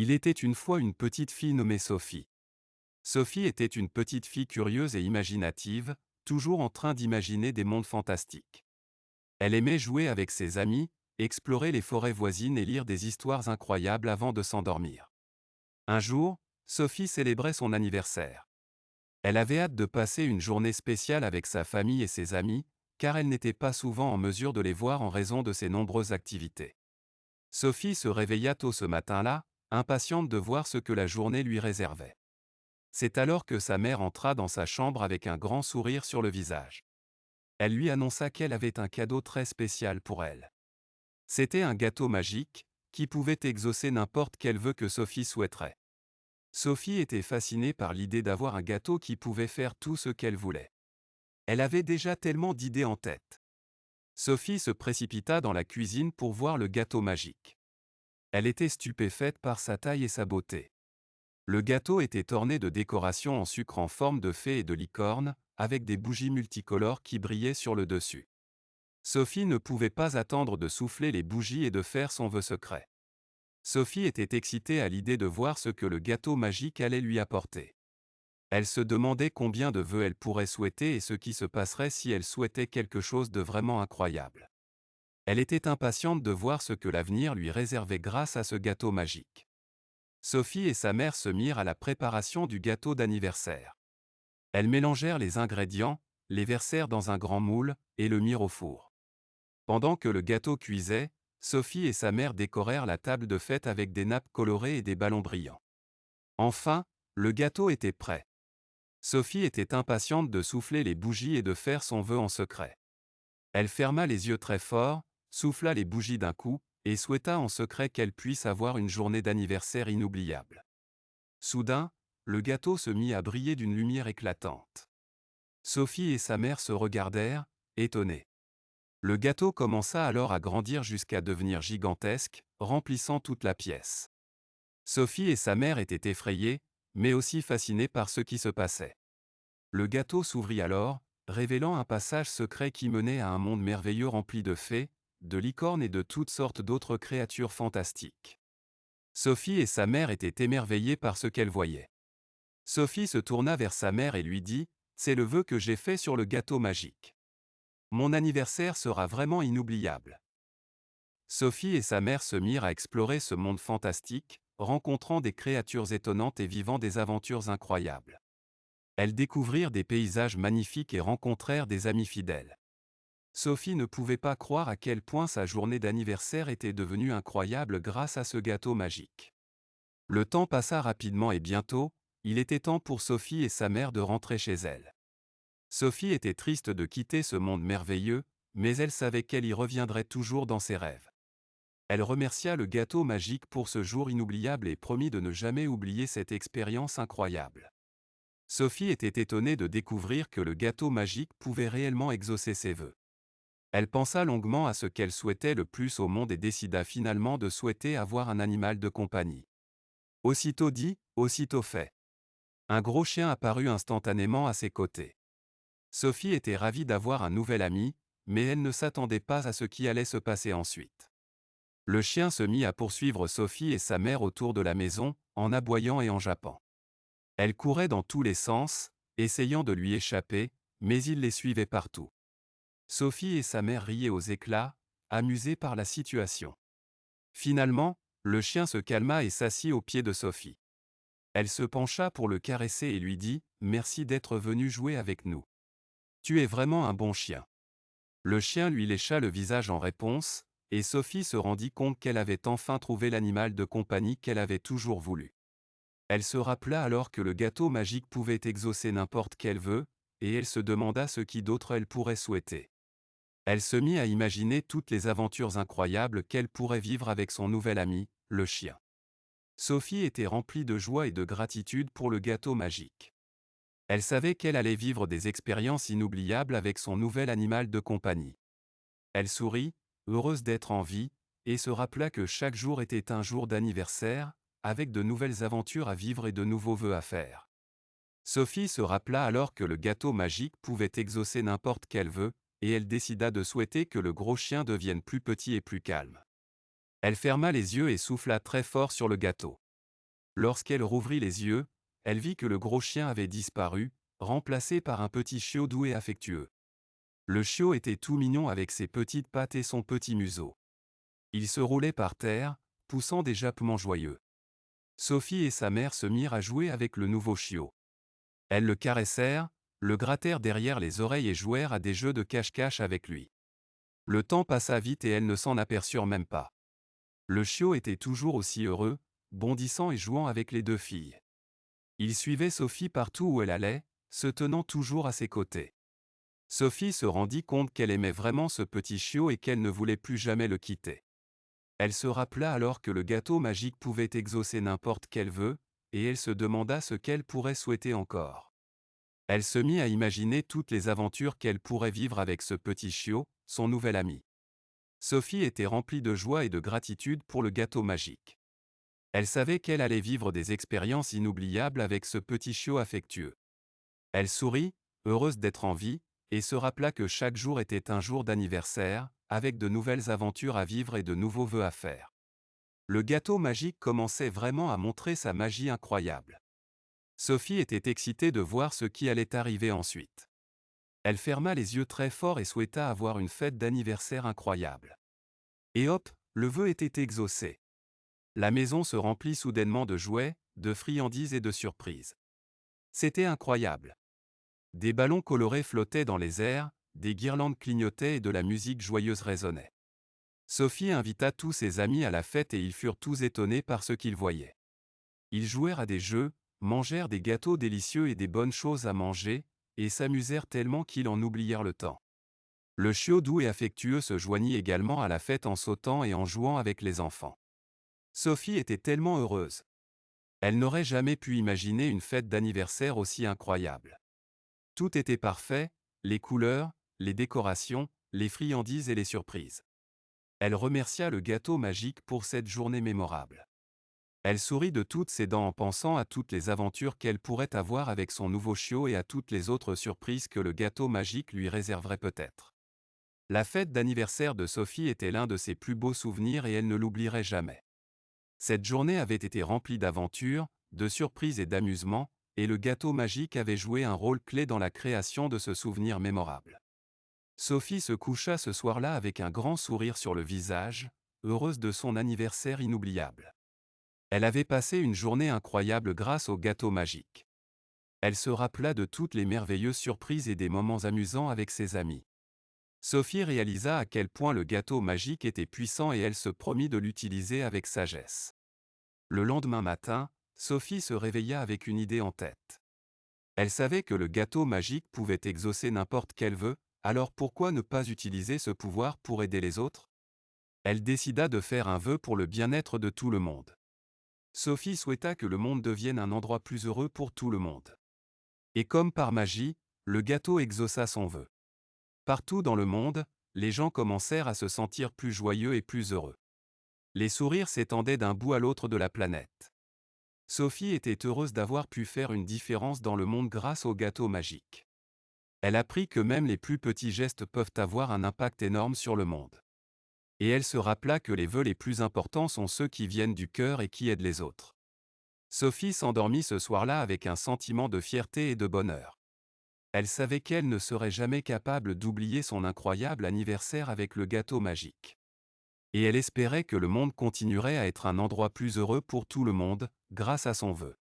Il était une fois une petite fille nommée Sophie. Sophie était une petite fille curieuse et imaginative, toujours en train d'imaginer des mondes fantastiques. Elle aimait jouer avec ses amis, explorer les forêts voisines et lire des histoires incroyables avant de s'endormir. Un jour, Sophie célébrait son anniversaire. Elle avait hâte de passer une journée spéciale avec sa famille et ses amis, car elle n'était pas souvent en mesure de les voir en raison de ses nombreuses activités. Sophie se réveilla tôt ce matin-là, impatiente de voir ce que la journée lui réservait. C'est alors que sa mère entra dans sa chambre avec un grand sourire sur le visage. Elle lui annonça qu'elle avait un cadeau très spécial pour elle. C'était un gâteau magique, qui pouvait exaucer n'importe quel vœu que Sophie souhaiterait. Sophie était fascinée par l'idée d'avoir un gâteau qui pouvait faire tout ce qu'elle voulait. Elle avait déjà tellement d'idées en tête. Sophie se précipita dans la cuisine pour voir le gâteau magique. Elle était stupéfaite par sa taille et sa beauté. Le gâteau était orné de décorations en sucre en forme de fée et de licorne, avec des bougies multicolores qui brillaient sur le dessus. Sophie ne pouvait pas attendre de souffler les bougies et de faire son vœu secret. Sophie était excitée à l'idée de voir ce que le gâteau magique allait lui apporter. Elle se demandait combien de vœux elle pourrait souhaiter et ce qui se passerait si elle souhaitait quelque chose de vraiment incroyable. Elle était impatiente de voir ce que l'avenir lui réservait grâce à ce gâteau magique. Sophie et sa mère se mirent à la préparation du gâteau d'anniversaire. Elles mélangèrent les ingrédients, les versèrent dans un grand moule, et le mirent au four. Pendant que le gâteau cuisait, Sophie et sa mère décorèrent la table de fête avec des nappes colorées et des ballons brillants. Enfin, le gâteau était prêt. Sophie était impatiente de souffler les bougies et de faire son vœu en secret. Elle ferma les yeux très fort, souffla les bougies d'un coup, et souhaita en secret qu'elle puisse avoir une journée d'anniversaire inoubliable. Soudain, le gâteau se mit à briller d'une lumière éclatante. Sophie et sa mère se regardèrent, étonnées. Le gâteau commença alors à grandir jusqu'à devenir gigantesque, remplissant toute la pièce. Sophie et sa mère étaient effrayées, mais aussi fascinées par ce qui se passait. Le gâteau s'ouvrit alors, révélant un passage secret qui menait à un monde merveilleux rempli de fées, de licornes et de toutes sortes d'autres créatures fantastiques. Sophie et sa mère étaient émerveillées par ce qu'elles voyaient. Sophie se tourna vers sa mère et lui dit : « C'est le vœu que j'ai fait sur le gâteau magique. Mon anniversaire sera vraiment inoubliable. » Sophie et sa mère se mirent à explorer ce monde fantastique, rencontrant des créatures étonnantes et vivant des aventures incroyables. Elles découvrirent des paysages magnifiques et rencontrèrent des amis fidèles. Sophie ne pouvait pas croire à quel point sa journée d'anniversaire était devenue incroyable grâce à ce gâteau magique. Le temps passa rapidement et bientôt, il était temps pour Sophie et sa mère de rentrer chez elles. Sophie était triste de quitter ce monde merveilleux, mais elle savait qu'elle y reviendrait toujours dans ses rêves. Elle remercia le gâteau magique pour ce jour inoubliable et promit de ne jamais oublier cette expérience incroyable. Sophie était étonnée de découvrir que le gâteau magique pouvait réellement exaucer ses vœux. Elle pensa longuement à ce qu'elle souhaitait le plus au monde et décida finalement de souhaiter avoir un animal de compagnie. Aussitôt dit, aussitôt fait. Un gros chien apparut instantanément à ses côtés. Sophie était ravie d'avoir un nouvel ami, mais elle ne s'attendait pas à ce qui allait se passer ensuite. Le chien se mit à poursuivre Sophie et sa mère autour de la maison, en aboyant et en jappant. Elle courait dans tous les sens, essayant de lui échapper, mais il les suivait partout. Sophie et sa mère riaient aux éclats, amusées par la situation. Finalement, le chien se calma et s'assit aux pieds de Sophie. Elle se pencha pour le caresser et lui dit : « Merci d'être venu jouer avec nous. Tu es vraiment un bon chien. » Le chien lui lécha le visage en réponse, et Sophie se rendit compte qu'elle avait enfin trouvé l'animal de compagnie qu'elle avait toujours voulu. Elle se rappela alors que le gâteau magique pouvait exaucer n'importe quel vœu, et elle se demanda ce qui d'autre elle pourrait souhaiter. Elle se mit à imaginer toutes les aventures incroyables qu'elle pourrait vivre avec son nouvel ami, le chien. Sophie était remplie de joie et de gratitude pour le gâteau magique. Elle savait qu'elle allait vivre des expériences inoubliables avec son nouvel animal de compagnie. Elle sourit, heureuse d'être en vie, et se rappela que chaque jour était un jour d'anniversaire, avec de nouvelles aventures à vivre et de nouveaux vœux à faire. Sophie se rappela alors que le gâteau magique pouvait exaucer n'importe quel vœu, et elle décida de souhaiter que le gros chien devienne plus petit et plus calme. Elle ferma les yeux et souffla très fort sur le gâteau. Lorsqu'elle rouvrit les yeux, elle vit que le gros chien avait disparu, remplacé par un petit chiot doux et affectueux. Le chiot était tout mignon avec ses petites pattes et son petit museau. Il se roulait par terre, poussant des jappements joyeux. Sophie et sa mère se mirent à jouer avec le nouveau chiot. Elles le caressèrent, le grattèrent derrière les oreilles et jouèrent à des jeux de cache-cache avec lui. Le temps passa vite et elles ne s'en aperçurent même pas. Le chiot était toujours aussi heureux, bondissant et jouant avec les deux filles. Il suivait Sophie partout où elle allait, se tenant toujours à ses côtés. Sophie se rendit compte qu'elle aimait vraiment ce petit chiot et qu'elle ne voulait plus jamais le quitter. Elle se rappela alors que le gâteau magique pouvait exaucer n'importe quel vœu, et elle se demanda ce qu'elle pourrait souhaiter encore. Elle se mit à imaginer toutes les aventures qu'elle pourrait vivre avec ce petit chiot, son nouvel ami. Sophie était remplie de joie et de gratitude pour le gâteau magique. Elle savait qu'elle allait vivre des expériences inoubliables avec ce petit chiot affectueux. Elle sourit, heureuse d'être en vie, et se rappela que chaque jour était un jour d'anniversaire, avec de nouvelles aventures à vivre et de nouveaux vœux à faire. Le gâteau magique commençait vraiment à montrer sa magie incroyable. Sophie était excitée de voir ce qui allait arriver ensuite. Elle ferma les yeux très fort et souhaita avoir une fête d'anniversaire incroyable. Et hop, le vœu était exaucé. La maison se remplit soudainement de jouets, de friandises et de surprises. C'était incroyable. Des ballons colorés flottaient dans les airs, des guirlandes clignotaient et de la musique joyeuse résonnait. Sophie invita tous ses amis à la fête et ils furent tous étonnés par ce qu'ils voyaient. Ils jouèrent à des jeux, mangèrent des gâteaux délicieux et des bonnes choses à manger, et s'amusèrent tellement qu'ils en oublièrent le temps. Le chiot doux et affectueux se joignit également à la fête en sautant et en jouant avec les enfants. Sophie était tellement heureuse. Elle n'aurait jamais pu imaginer une fête d'anniversaire aussi incroyable. Tout était parfait, les couleurs, les décorations, les friandises et les surprises. Elle remercia le gâteau magique pour cette journée mémorable. Elle sourit de toutes ses dents en pensant à toutes les aventures qu'elle pourrait avoir avec son nouveau chiot et à toutes les autres surprises que le gâteau magique lui réserverait peut-être. La fête d'anniversaire de Sophie était l'un de ses plus beaux souvenirs et elle ne l'oublierait jamais. Cette journée avait été remplie d'aventures, de surprises et d'amusements, et le gâteau magique avait joué un rôle clé dans la création de ce souvenir mémorable. Sophie se coucha ce soir-là avec un grand sourire sur le visage, heureuse de son anniversaire inoubliable. Elle avait passé une journée incroyable grâce au gâteau magique. Elle se rappela de toutes les merveilleuses surprises et des moments amusants avec ses amis. Sophie réalisa à quel point le gâteau magique était puissant et elle se promit de l'utiliser avec sagesse. Le lendemain matin, Sophie se réveilla avec une idée en tête. Elle savait que le gâteau magique pouvait exaucer n'importe quel vœu, alors pourquoi ne pas utiliser ce pouvoir pour aider les autres? Elle décida de faire un vœu pour le bien-être de tout le monde. Sophie souhaita que le monde devienne un endroit plus heureux pour tout le monde. Et comme par magie, le gâteau exauça son vœu. Partout dans le monde, les gens commencèrent à se sentir plus joyeux et plus heureux. Les sourires s'étendaient d'un bout à l'autre de la planète. Sophie était heureuse d'avoir pu faire une différence dans le monde grâce au gâteau magique. Elle apprit que même les plus petits gestes peuvent avoir un impact énorme sur le monde. Et elle se rappela que les vœux les plus importants sont ceux qui viennent du cœur et qui aident les autres. Sophie s'endormit ce soir-là avec un sentiment de fierté et de bonheur. Elle savait qu'elle ne serait jamais capable d'oublier son incroyable anniversaire avec le gâteau magique. Et elle espérait que le monde continuerait à être un endroit plus heureux pour tout le monde, grâce à son vœu.